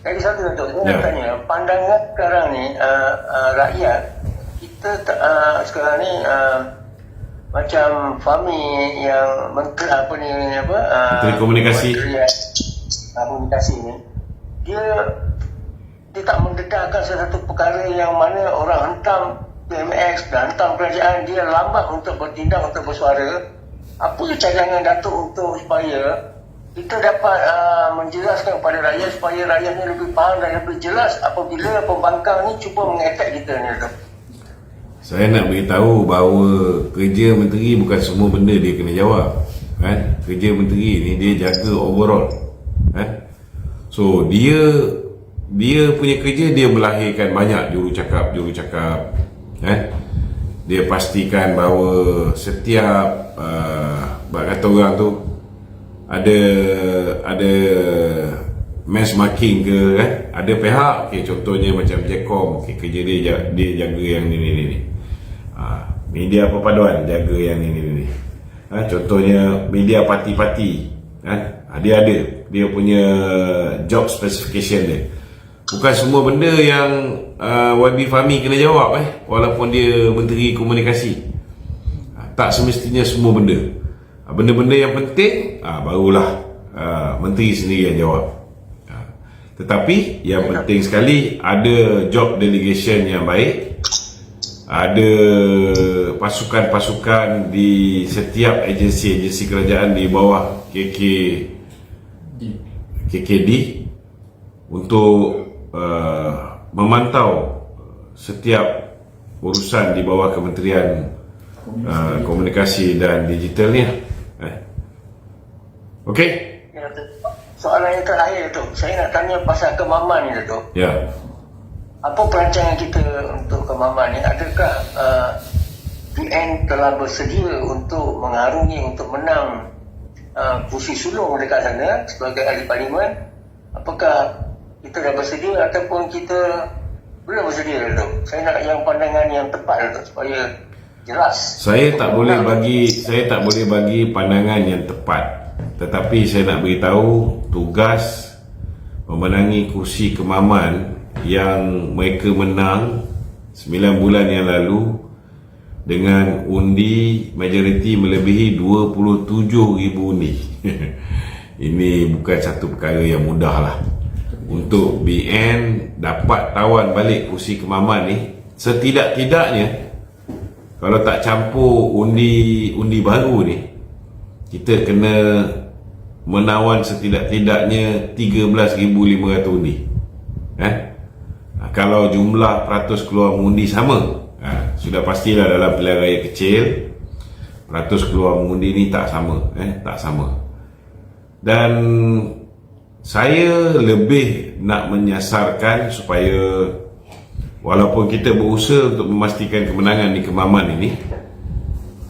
Jadi satu Datuk, saya nak tanya, pandangan sekarang ni rakyat kita sekarang ni macam Fahmi yang menteri Menteri Komunikasi. Komunikasi ni, dia tak mendedahkan satu perkara yang mana orang hentam PMX dan hentam kerajaan, dia lambat untuk bertindak, untuk bersuara. Apa cadangan Datuk untuk supaya kita dapat menjelaskan kepada rakyat, supaya rakyat ni lebih faham dan lebih jelas apabila pembangkang ni cuba mengattack kita ni, Datuk? Saya nak beritahu bahawa kerja menteri bukan semua benda dia kena jawab, kan? Kerja menteri ni dia jaga overall, kan? So dia punya kerja, dia melahirkan banyak jurucakap, kan? Dia pastikan bahawa setiap kata orang tu ada mass marking ke, kan? Ada pihak, contohnya macam Jacom, kerja dia jaga yang ni. Media perpaduan jaga yang ni. Contohnya media parti-parti, kan? Dia punya job specification dia. Bukan semua benda yang YB Fahmi kena jawab, walaupun dia Menteri Komunikasi. Tak semestinya semua benda. Benda-benda yang penting barulah menteri sendiri yang jawab. Tetapi yang penting sekali, ada job delegation yang baik, ada pasukan-pasukan di setiap agensi kerajaan di bawah KKD untuk memantau setiap urusan di bawah Kementerian Komunikasi dan Digital ni. Okey. Ya, soalan yang terakhir, Datuk, saya nak tanya pasal kemaman ni, Datuk. Ya. Apa perancangan kita untuk kemaman ni? Adakah PN telah bersedia untuk mengarungi, untuk menang kursi sulung dekat sana sebagai ahli parlimen? Apakah kita dah bersedia ataupun kita belum bersedia, Datuk? Saya nak yang pandangan yang tepat, Datuk, supaya jelas. Saya tak boleh bagi pandangan yang tepat. Tetapi saya nak beritahu tugas memenangi kursi kemaman yang mereka menang 9 bulan yang lalu dengan undi majoriti melebihi 27,000 undi. Ini bukan satu perkara yang mudah lah untuk BN dapat tawan balik kursi kemaman ni. Setidak-tidaknya, kalau tak campur undi baru ni, kita kena menawan setidak-tidaknya 13,500 undi. Kalau jumlah peratus keluar mengundi sama, sudah pastilah dalam pilihan raya kecil peratus keluar mengundi ni tak sama. Dan saya lebih nak menyasarkan supaya walaupun kita berusaha untuk memastikan kemenangan di kemaman ini,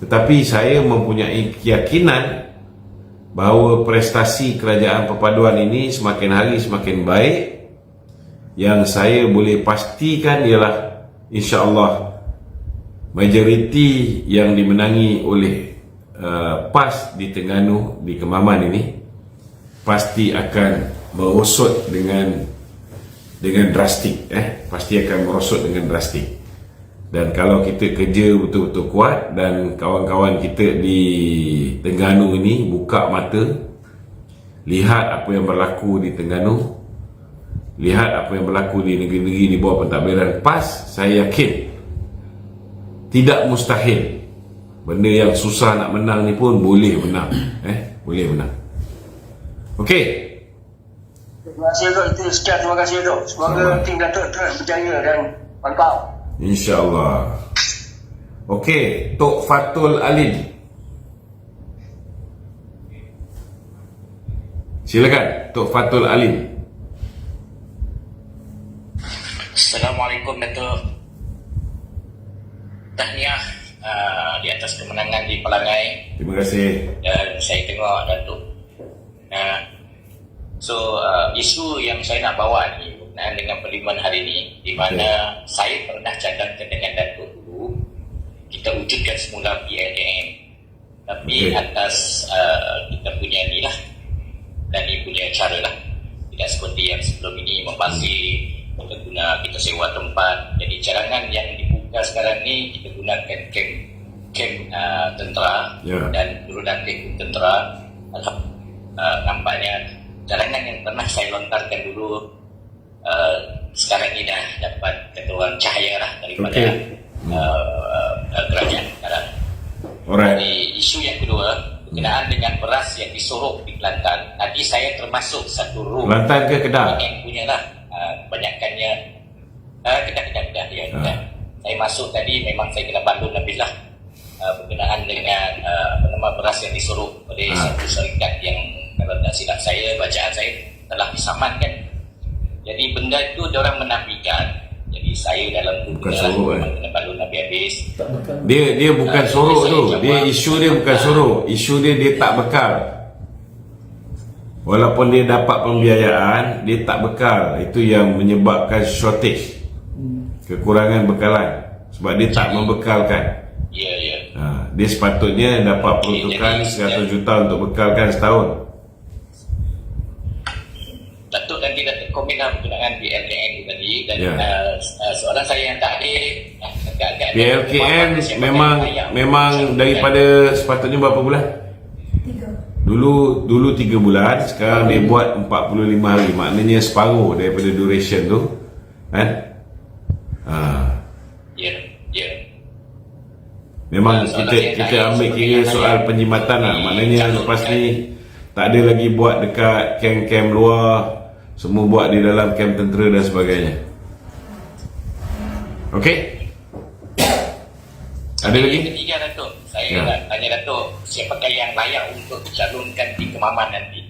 tetapi saya mempunyai keyakinan bahawa prestasi kerajaan perpaduan ini semakin hari semakin baik. Yang saya boleh pastikan ialah insya-Allah majoriti yang dimenangi oleh PAS di Terengganu, di Kemaman ini pasti akan merosot dengan drastik. Pasti akan merosot dengan drastik. Dan kalau kita kerja betul-betul kuat dan kawan-kawan kita di Terengganu ini buka mata, lihat apa yang berlaku di Terengganu, lihat apa yang berlaku di negeri-negeri di bawah pentadbiran PAS, saya yakin tidak mustahil benda yang susah nak menang ni pun boleh menang. Boleh menang. Okey. Terima kasih, Datuk. Itu sekian, terima kasih, Datuk. Semoga tim Datuk terus berjaya dan mantap. InsyaAllah. Okey, Tok Fatul Alim, silakan Tok Fatul Alim. Assalamualaikum, Datuk. Tahniah di atas kemenangan di Pelangai. Terima kasih. Dan saya tengok Datuk. Isu yang saya nak bawa ni berkenaan dengan parlimen hari ini, di mana saya pernah cadangkan dengan Datuk dulu kita wujudkan semula PLKM, tapi atas kita punya ni lah dan dia punya cara lah, tidak seperti yang sebelum ini membazir, kita guna, kita sewa tempat. Jadi cadangan yang dibuka sekarang ni kita gunakan kem tentera dan turunan kem tentera. Nampaknya cadangan yang pernah saya lontarkan dulu sekarang ni dah dapat kata orang cahaya lah daripada kerajaan sekarang. Jadi isu yang kedua berkenaan dengan beras yang disorok di Kelantan. Tadi saya termasuk satu room Kelantan ke Kedah? yang punya lah kebanyakannya Kedah ya. Saya masuk tadi, memang saya kena bandul lebih lah berkenaan dengan beras yang disorok oleh satu syarikat yang kalau tak silap saya, bacaan saya telah disamankan. Jadi benda itu diorang menafikan. Jadi saya dalam tu kena bandul habis. Dia bukan sorok tu. Dia isu dia bukan sorok. Isu dia tak bekal. Walaupun dia dapat pembiayaan, dia tak bekal. Itu yang menyebabkan shortage, kekurangan bekalan. Sebab dia tak membekalkan. Ya. Dia sepatutnya dapat peruntukan 100 juta untuk bekalkan setahun. Datuk nanti Datuk komen lah berkenaan PLKN tadi. Dan soalan saya yang tadi agak-agak PLKN memang daripada sepatutnya berapa bulan? 3. Dulu 3 bulan, sekarang dia buat 45 hari. Maknanya separuh daripada duration tu. Kan? Ya. Memang kita ambil kira soal penjimatan lah. Maknanya lepas ni tak ada lagi buat dekat kem-kem luar, semua buat di dalam kem tentera dan sebagainya. Okey? Ada lagi? Yang ketiga, Datuk, saya nak tanya Datuk, siapakah yang layak untuk dicalonkan di Kemaman nanti?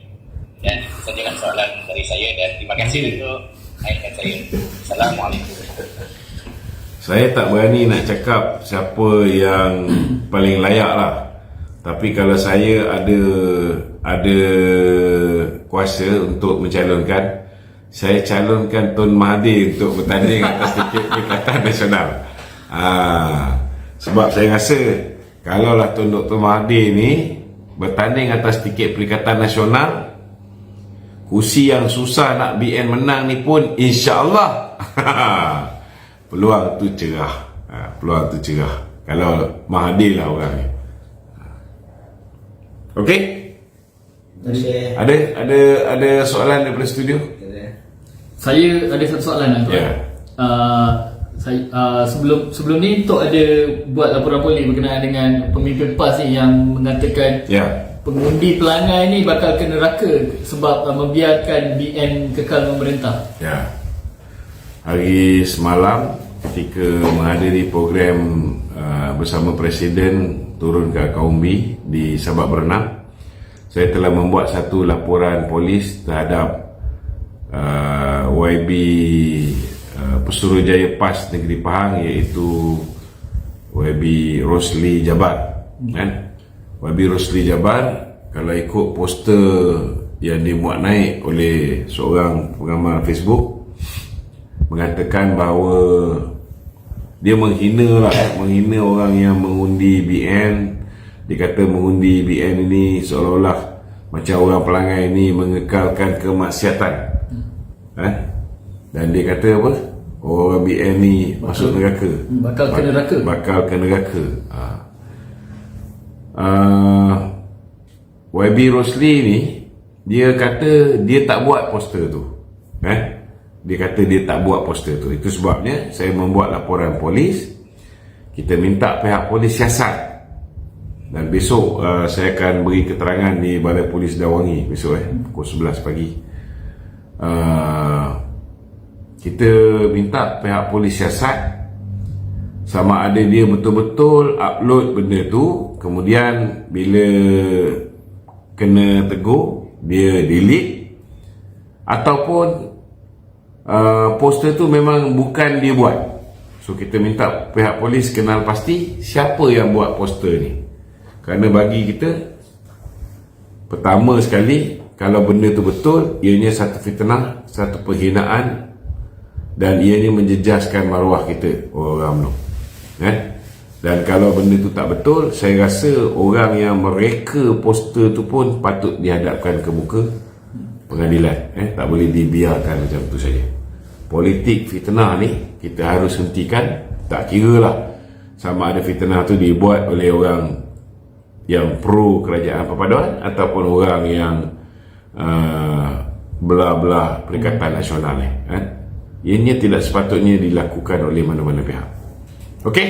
Dan itu sajalah soalan dari saya, dan terima kasih Datuk. Akhirnya saya. Assalamualaikum. Saya tak berani nak cakap siapa yang paling layak lah. Tapi kalau saya ada kuasa untuk mencalonkan, saya calonkan Tun Mahathir untuk bertanding atas tiket Perikatan Nasional. Sebab saya rasa kalaulah Tun Dr. Mahathir ni bertanding atas tiket Perikatan Nasional, kursi yang susah nak BN menang ni pun insya-Allah peluang tu cerah. Peluang tu cerah kalau Mahathir lah orang ni. Okey? Ada soalan daripada studio? Saya ada satu soalan Tuan. Saya sebelum ni Tok ada buat laporan polis berkenaan dengan pemimpin PAS ni yang mengatakan pengundi pelangai ni bakal kena neraka sebab membiarkan BN kekal memerintah. Hari semalam ketika menghadiri program bersama Presiden turun ke Kaumbi di Sabak Bernam, saya telah membuat satu laporan polis terhadap YB Pesuruhjaya PAS Negeri Pahang, iaitu YB Rosli Jabar. YB Rosli Jabar, kalau ikut poster yang dimuat naik oleh seorang pengamal Facebook, mengatakan bahawa dia menghina orang yang mengundi BN. Dia kata mengundi BN ini seolah-olah macam orang pelangai ini mengekalkan kemaksiatan. Dan dia kata apa? Orang BN ni masuk neraka. Bakal ke neraka. YB Rosli ni, dia kata dia tak buat poster tu. Dia kata dia tak buat poster tu. Itu sebabnya saya membuat laporan polis. Kita minta pihak polis siasat. Dan besok saya akan beri keterangan di Balai Polis Dawangi besok pukul 11 pagi. Kita minta pihak polis siasat sama ada dia betul-betul upload benda tu, kemudian bila kena tegur dia delete, ataupun poster tu memang bukan dia buat. So kita minta pihak polis kenal pasti siapa yang buat poster ni. Kerana bagi kita, pertama sekali, kalau benda tu betul, ianya satu fitnah, satu penghinaan, dan ianya menjejaskan maruah kita, orang UMNO. Dan kalau benda tu tak betul, saya rasa orang yang mereka poster tu pun patut dihadapkan ke muka, pengadilan. Tak boleh dibiarkan macam tu saja. Politik fitnah ni kita harus hentikan. Tak kira lah sama ada fitnah tu dibuat oleh orang yang pro kerajaan perpaduan ataupun orang yang belah-belah Perikatan Nasional ni. Ianya tidak sepatutnya dilakukan oleh mana-mana pihak. Okey?